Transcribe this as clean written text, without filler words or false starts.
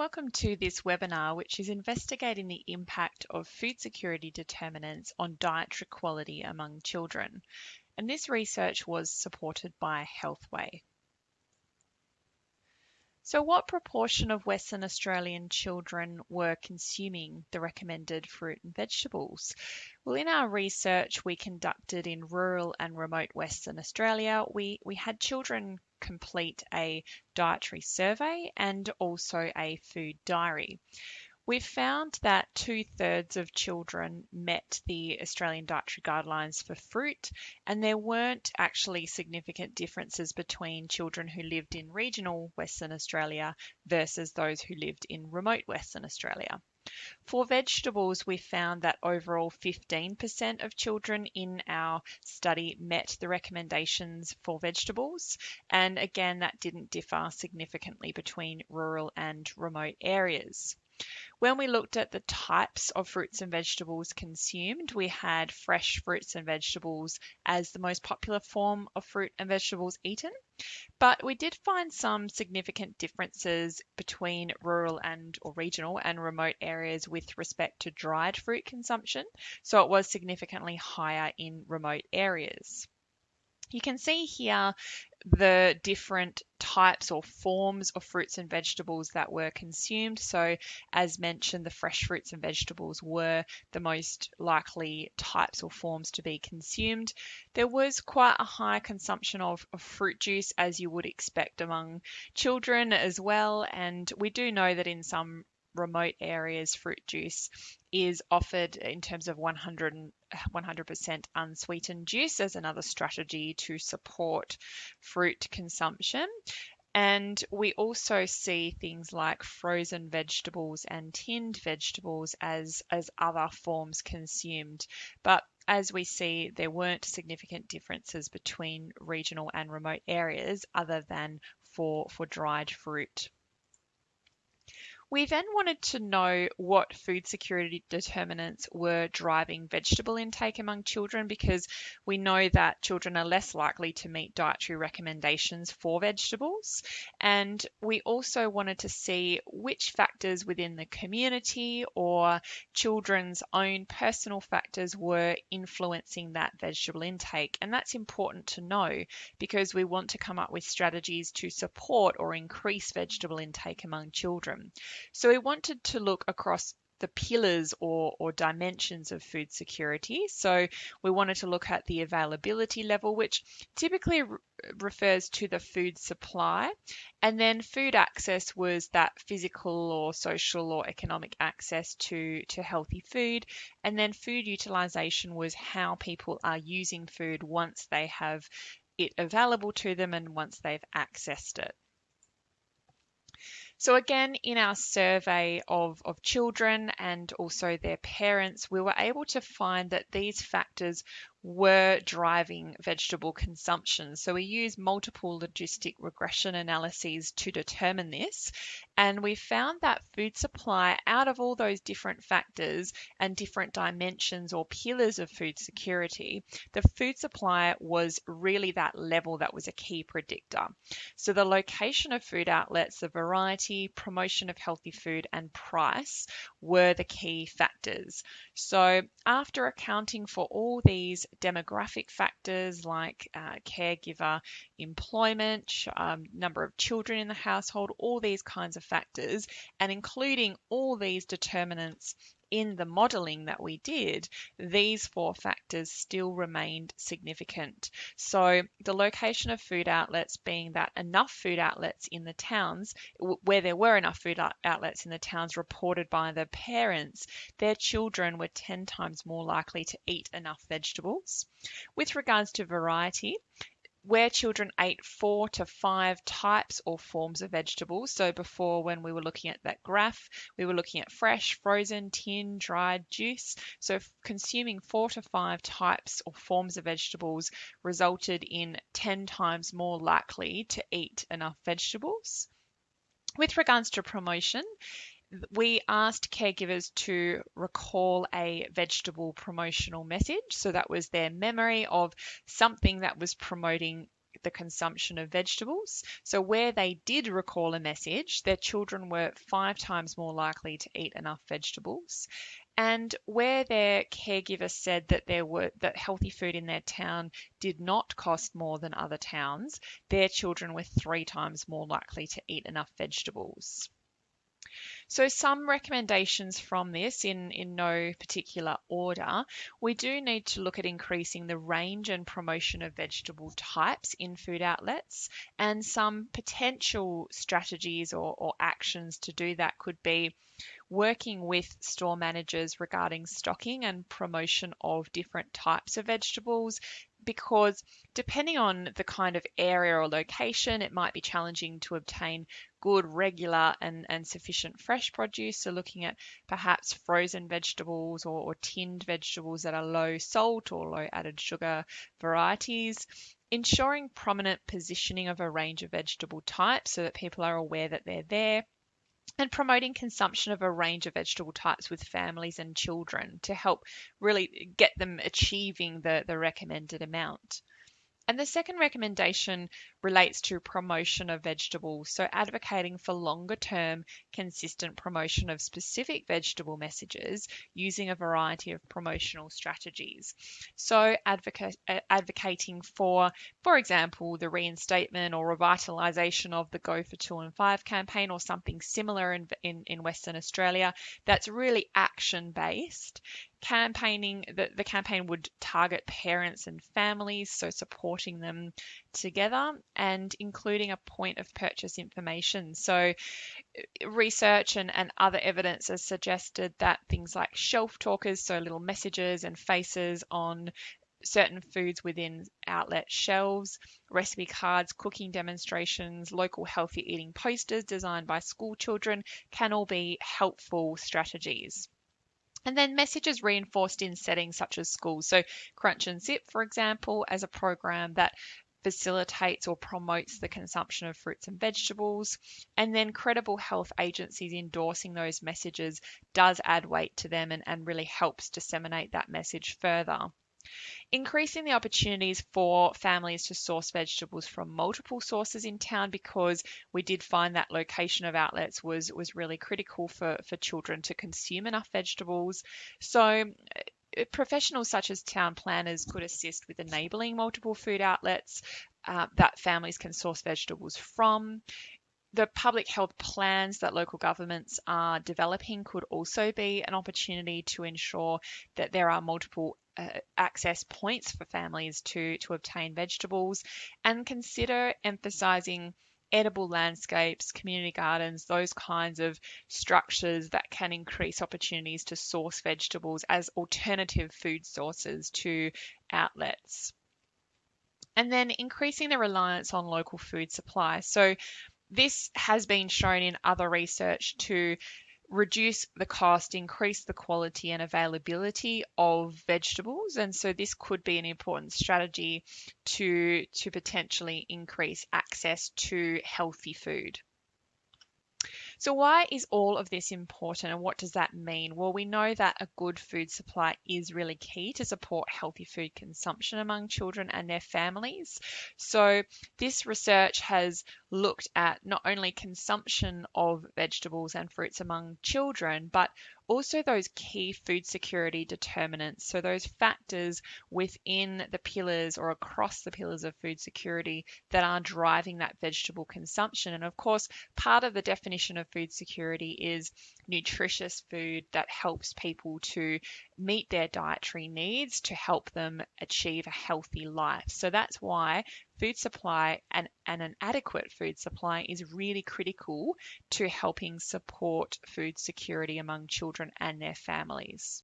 Welcome to this webinar, which is investigating the impact of food security determinants on dietary quality among children. And this research was supported by Healthway. So what proportion of Western Australian children were consuming the recommended fruit and vegetables? Well, in our research we conducted in rural and remote Western Australia, we had children complete a dietary survey and also a food diary. We've found that 2/3 of children met the Australian Dietary Guidelines for fruit, and there weren't actually significant differences between children who lived in regional Western Australia versus those who lived in remote Western Australia. For vegetables, we found that overall 15% of children in our study met the recommendations for vegetables, and again, that didn't differ significantly between rural and remote areas. When we looked at the types of fruits and vegetables consumed, we had fresh fruits and vegetables as the most popular form of fruit and vegetables eaten, but we did find some significant differences between rural and or regional and remote areas with respect to dried fruit consumption, so it was significantly higher in remote areas. You can see here the different types or forms of fruits and vegetables that were consumed. So as mentioned, the fresh fruits and vegetables were the most likely types or forms to be consumed. There was quite a high consumption of fruit juice, as you would expect among children as well. And we do know that in some remote areas, fruit juice is offered in terms of 100% unsweetened juice as another strategy to support fruit consumption. And we also see things like frozen vegetables and tinned vegetables as other forms consumed. But as we see, there weren't significant differences between regional and remote areas other than for dried fruit. We then wanted to know what food security determinants were driving vegetable intake among children, because we know that children are less likely to meet dietary recommendations for vegetables. And we also wanted to see which factors within the community or children's own personal factors were influencing that vegetable intake. And that's important to know because we want to come up with strategies to support or increase vegetable intake among children. So we wanted to look across the pillars or dimensions of food security. So we wanted to look at the availability level, which typically refers to the food supply. And then food access was that physical or social or economic access to healthy food. And then food utilization was how people are using food once they have it available to them and once they've accessed it. So again, in our survey of children and also their parents, we were able to find that these factors were driving vegetable consumption. So we used multiple logistic regression analyses to determine this. And we found that food supply, out of all those different factors and different dimensions or pillars of food security, the food supply was really that level that was a key predictor. So the location of food outlets, the variety, promotion of healthy food, and price were the key factors. So after accounting for all these demographic factors like caregiver employment, number of children in the household, all these kinds of factors, and including all these determinants in the modelling that we did, these 4 factors still remained significant. So the location of food outlets, being that enough food outlets in the towns, where there were enough food outlets in the towns reported by the parents, their children were 10 times more likely to eat enough vegetables. With regards to variety, where children ate 4 to 5 types or forms of vegetables. So before, when we were looking at that graph, we were looking at fresh, frozen, tinned, dried, juice. So consuming 4 to 5 types or forms of vegetables resulted in 10 times more likely to eat enough vegetables. With regards to promotion, we asked caregivers to recall a vegetable promotional message. So that was their memory of something that was promoting the consumption of vegetables. So where they did recall a message, their children were 5 times more likely to eat enough vegetables. And where their caregiver said that healthy food in their town did not cost more than other towns, their children were 3 times more likely to eat enough vegetables. So some recommendations from this in no particular order. We do need to look at increasing the range and promotion of vegetable types in food outlets, and some potential strategies or actions to do that could be working with store managers regarding stocking and promotion of different types of vegetables, because depending on the kind of area or location, it might be challenging to obtain good, regular, and sufficient fresh produce. So, looking at perhaps frozen vegetables or tinned vegetables that are low salt or low added sugar varieties. Ensuring prominent positioning of a range of vegetable types so that people are aware that they're there, and promoting consumption of a range of vegetable types with families and children to help really get them achieving the recommended amount. And the second recommendation relates to promotion of vegetables, so advocating for longer term consistent promotion of specific vegetable messages using a variety of promotional strategies. So advocating for example, the reinstatement or revitalisation of the Go for 2 and 5 campaign or something similar in Western Australia that's really action based. Campaigning, the campaign would target parents and families, so supporting them together and including a point of purchase information. So research and other evidence has suggested that things like shelf talkers, so little messages and faces on certain foods within outlet shelves, recipe cards, cooking demonstrations, local healthy eating posters designed by school children can all be helpful strategies. And then messages reinforced in settings such as schools. So Crunch and Zip, for example, as a program that facilitates or promotes the consumption of fruits and vegetables. And then credible health agencies endorsing those messages does add weight to them and really helps disseminate that message further. Increasing the opportunities for families to source vegetables from multiple sources in town, because we did find that location of outlets was really critical for children to consume enough vegetables. So professionals such as town planners could assist with enabling multiple food outlets that families can source vegetables from. The public health plans that local governments are developing could also be an opportunity to ensure that there are multiple access points for families to obtain vegetables, and consider emphasising edible landscapes, community gardens, those kinds of structures that can increase opportunities to source vegetables as alternative food sources to outlets. And then increasing the reliance on local food supply. So this has been shown in other research to reduce the cost, increase the quality and availability of vegetables. And so this could be an important strategy to potentially increase access to healthy food. So why is all of this important and what does that mean? Well, we know that a good food supply is really key to support healthy food consumption among children and their families. So this research has looked at not only consumption of vegetables and fruits among children, but also those key food security determinants. So those factors within the pillars or across the pillars of food security that are driving that vegetable consumption. And of course, part of the definition of food security is nutritious food that helps people to meet their dietary needs to help them achieve a healthy life. So that's why food supply and an adequate food supply is really critical to helping support food security among children and their families.